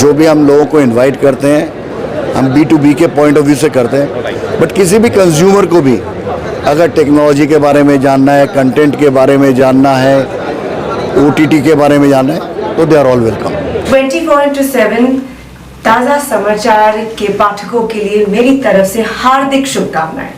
जो भी हम लोगों को इनवाइट करते हैं हम B2B के पॉइंट ऑफ व्यू से करते हैं, बट किसी भी कंज्यूमर को भी अगर टेक्नोलॉजी के बारे में जानना है, कंटेंट के बारे में जानना है, OTT के बारे में जानना है, तो दे आर ऑल वेलकम। 24/7 ताज़ा समाचार के पाठकों के लिए मेरी तरफ से हार्दिक शुभकामनाएं।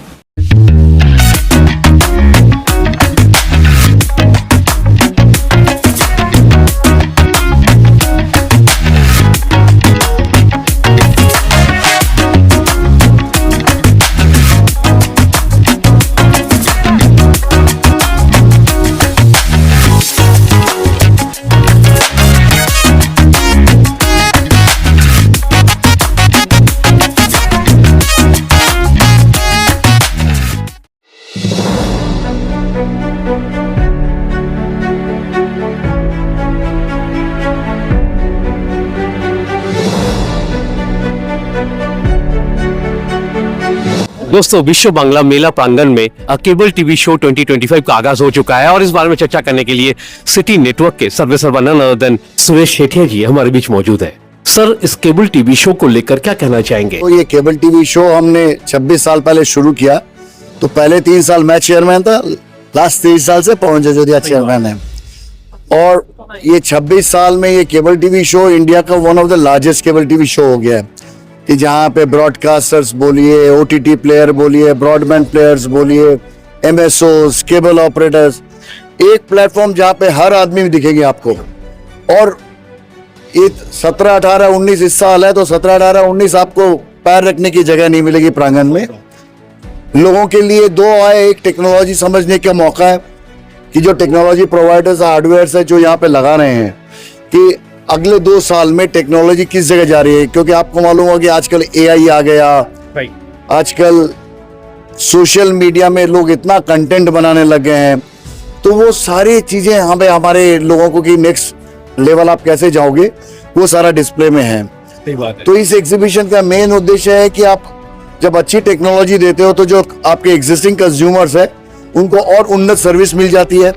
दोस्तों, विश्व बांग्ला मेला प्रांगण में केबल टीवी शो 2025 का आगाज हो चुका है और इस बारे में चर्चा करने के लिए सिटी नेटवर्क के सर्वेसर्वा नन अदर देन सुरेश शेठिया जी हमारे बीच मौजूद है। सर, इस केबल टीवी शो को लेकर क्या कहना चाहेंगे? तो ये केबल टीवी शो हमने 26 साल पहले शुरू किया। तो पहले 3 साल मैं चेयरमैन था, लास्ट 3 साल से पवन जजोदिया चेयरमैन है। और ये 26 साल में ये केबल टीवी शो इंडिया का one of the largest cable TV show हो गया है कि जहाँ पे ब्रॉडकास्टर्स बोलिए, OTT प्लेयर बोलिए, ब्रॉडबैंड प्लेयर्स बोलिए, MSOs, केबल ऑपरेटर्स, एक प्लेटफॉर्म जहाँ पे हर आदमी दिखेंगे आपको। और ये 17, 18, 19 इस साल है, तो 17, 18, 19 आपको पैर रखने की जगह नहीं मिलेगी प्रांगण में। लोगों के लिए 2 आए, एक टेक्नोलॉजी समझने का मौका है कि जो टेक्नोलॉजी प्रोवाइडर्स हार्डवेयर है जो यहाँ पे लगा रहे हैं कि अगले 2 साल में टेक्नोलॉजी किस जगह जा रही है। क्योंकि आपको मालूम होगा कि आजकल AI आ गया, आजकल सोशल मीडिया में लोग इतना कंटेंट बनाने लग गए हैं, तो वो सारी चीजें यहाँ पे हमारे लोगों को कि नेक्स्ट लेवल आप कैसे जाओगे वो सारा डिस्प्ले में है। तो इस एग्जीबिशन का मेन उद्देश्य है कि आप जब अच्छी टेक्नोलॉजी देते हो तो जो आपके एग्जिस्टिंग कंज्यूमर्स है उनको और उन्नत सर्विस मिल जाती है,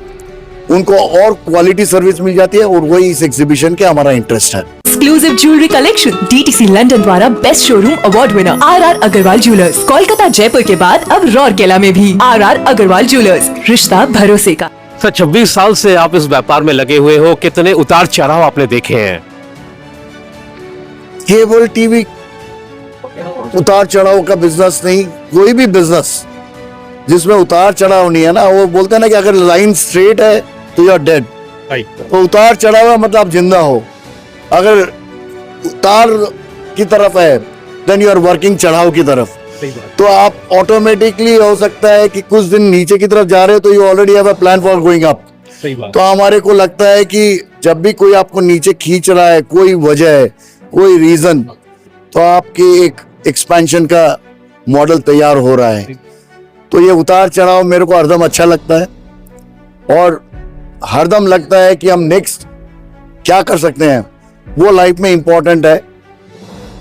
उनको और क्वालिटी सर्विस मिल जाती है, और वही इस एग्जीबिशन के हमारा इंटरेस्ट है। Exclusive jewellery collection DTC London द्वारा best showroom award winner RR Agarwal jewellers, Kolkata Jaipur के बाद अब रौरकेला में भी RR अग्रवाल ज्वेलर्स, रिश्ता भरोसे का। सर, 26 साल से आप इस व्यापार में लगे हुए हो, कितने उतार चढ़ाव आपने देखे हैं? केबल टीवी उतार चढ़ाव का बिजनेस नहीं, कोई भी बिजनेस जिसमें उतार चढ़ाव नहीं है ना, वो बोलते हैं ना कि अगर लाइन स्ट्रेट है तो यू आर डेड। तो उतार चढ़ाव है मतलब आप जिंदा हो, अगर उतार की तरफ है देन यू आर वर्किंग चढ़ाव की तरफ। तो आप ऑटोमेटिकली हो सकता है कि कुछ दिन नीचे की तरफ जा रहे हो तो you already have a plan for going up. तो हमारे को लगता है कि जब भी कोई आपको नीचे खींच रहा है, कोई वजह है, कोई रीजन, तो आपके एक एक्सपेंशन का मॉडल तैयार हो रहा है। तो ये उतार चढ़ाव मेरे को हरदम अच्छा लगता है और हरदम लगता है कि हम नेक्स्ट क्या कर सकते हैं, वो लाइफ में इंपॉर्टेंट है।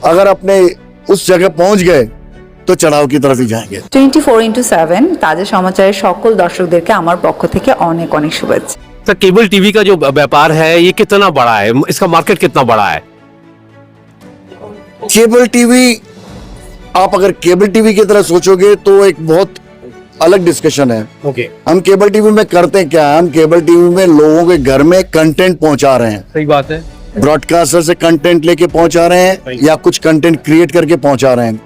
अगर अपने उस जगह पहुंच गए तो चढ़ाव की तरफ ही जाएंगे। 24/7 ताजा समाचारेर सकल दर्शकदेरके आमार पक्ष थेके अनेक अनेक शुभेच्छा। सर, केबल टीवी का जो व्यापार है ये कितना बड़ा है, इसका मार्केट कितना बड़ा है? केबल टीवी, आप अगर केबल टीवी की तरह सोचोगे तो एक बहुत अलग डिस्कशन है। हम केबल टीवी में करते क्या है, हम केबल टीवी में लोगों के घर में कंटेंट पहुंचा रहे हैं। सही बात है। ब्रॉडकास्टर से कंटेंट लेके पहुंचा रहे हैं या कुछ कंटेंट क्रिएट करके पहुंचा रहे हैं।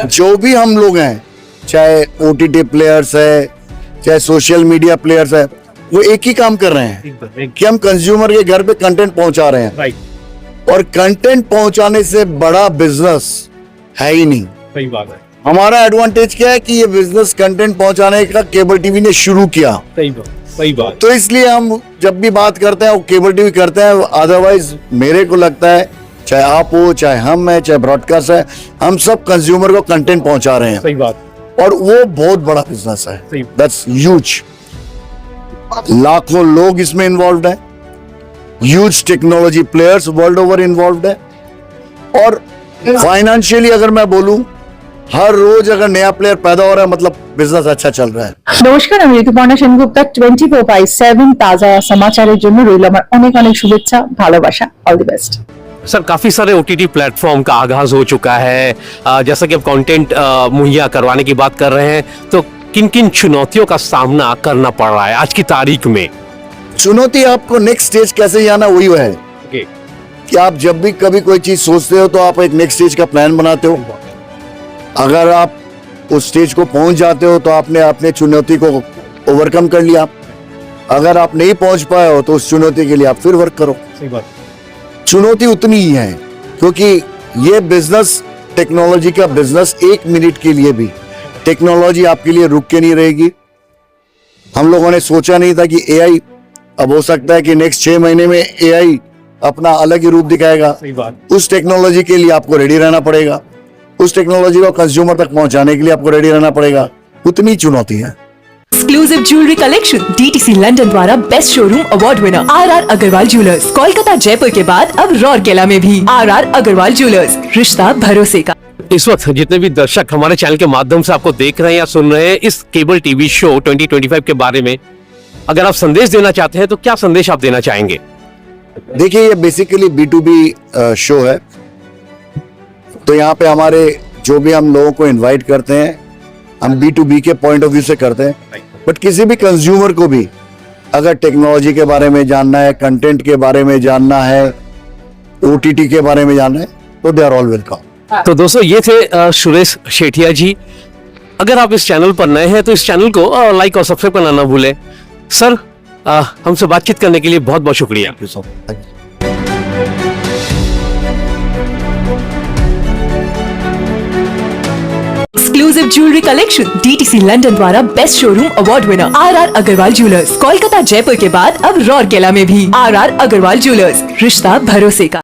जो भी हम लोग हैं, चाहे OTT प्लेयर्स है, चाहे सोशल मीडिया प्लेयर्स है, वो एक ही काम कर रहे हैं कि हम कंज्यूमर के घर पे कंटेंट पहुंचा रहे हैं। और कंटेंट पहुंचाने से बड़ा बिजनेस है ही नहीं। सही बात है। हमारा एडवांटेज क्या है कि ये बिजनेस कंटेंट पहुंचाने का केबल टीवी ने शुरू किया। सही बात। तो इसलिए हम जब भी बात करते हैं वो केबल टीवी करते हैं। अदरवाइज मेरे को लगता है चाहे आप हो, चाहे हम है, चाहे ब्रॉडकास्ट है, हम सब कंज्यूमर को कंटेंट पहुंचा रहे हैं। सही बात। और वो बहुत बड़ा बिजनेस है, दैट्स ह्यूज। लाखों लोग इसमें इन्वॉल्व है, huge technology players world over involve है। और फाइनेंशियली अगर मैं बोलूं, हर रोज अगर नया प्लेयर पैदा हो रहा है मतलब बिजनेस अच्छा चल रहा है। नमस्कार, আমি ঋতুপর্ণা সেনগুপ্তা। 24/7 তাজা সমাচারের জন্য রইল আমার অনেক অনেক শুভেচ্ছা, ভালোবাসা। All the best. सर काफी सारे ओटीटी प्लेटफॉर्म का आगाज हो चुका है। जैसा कि अब कंटेंट मुहैया करवाने की बात कर रहे हैं, तो किन किन चुनौतियों का सामना करना पड़ रहा है आज की तारीख में? चुनौती आपको नेक्स्ट स्टेज कैसे जाना वही है कि आप जब भी कभी कोई चीज सोचते हो तो आप एक नेक्स्ट स्टेज का प्लान बनाते हो। अगर आप उस स्टेज को पहुंच जाते हो तो आपने अपने चुनौती को ओवरकम कर लिया। अगर आप नहीं पहुंच पाए हो तो उस चुनौती के लिए आप फिर वर्क करो। चुनौती उतनी ही है क्योंकि ये बिजनेस, टेक्नोलॉजी का बिजनेस, 1 मिनट के लिए भी टेक्नोलॉजी आपके लिए रुक के नहीं रहेगी। हम लोगों ने सोचा नहीं था कि एआई, अब हो सकता है कि नेक्स्ट 6 महीने में एआई अपना अलग ही रूप दिखाएगा। उस टेक्नोलॉजी के लिए आपको रेडी रहना पड़ेगा। उस टेक्नोलॉजी को कंज्यूमर तक पहुंचाने के लिए आपको रेडी रहना पड़ेगा। उतनी चुनौती है। Exclusive jewellery collection DTC London द्वारा best showroom award winner RR Agarwal jewellers, Kolkata Jaipur के बाद अब रौरकेला में भी आरआर अग्रवाल ज्वेलर्स, रिश्ता भरोसे का। इस वक्त जितने भी दर्शक हमारे चैनल के माध्यम से आपको देख रहे हैं या सुन रहे हैं इस केबल टीवी शो 2025 के बारे में, अगर आप संदेश देना चाहते हैं तो क्या संदेश आप देना चाहेंगे? देखिए, ये बेसिकली B2B शो है, तो यहाँ पे हमारे जो भी हम लोगों को इनवाइट करते हैं हम B2B के पॉइंट ऑफ व्यू से करते हैं। बट किसी भी कंज्यूमर को भी अगर टेक्नोलॉजी के बारे में जानना है, कंटेंट के बारे में जानना है, OTT के बारे में जानना है, तो दे आर ऑल वेलकम। तो दोस्तों, ये थे सुरेश शेठिया जी। अगर आप इस चैनल पर नए हैं तो इस चैनल को लाइक और सब्सक्राइब करना ना भूलें। सर, हमसे बातचीत करने के लिए बहुत बहुत शुक्रिया। Exclusive jewellery collection DTC London द्वारा best showroom award winner RR Agarwal jewellers, Kolkata Jaipur के बाद अब रौरकेला में भी आरआर अग्रवाल ज्वेलर्स, रिश्ता भरोसे का।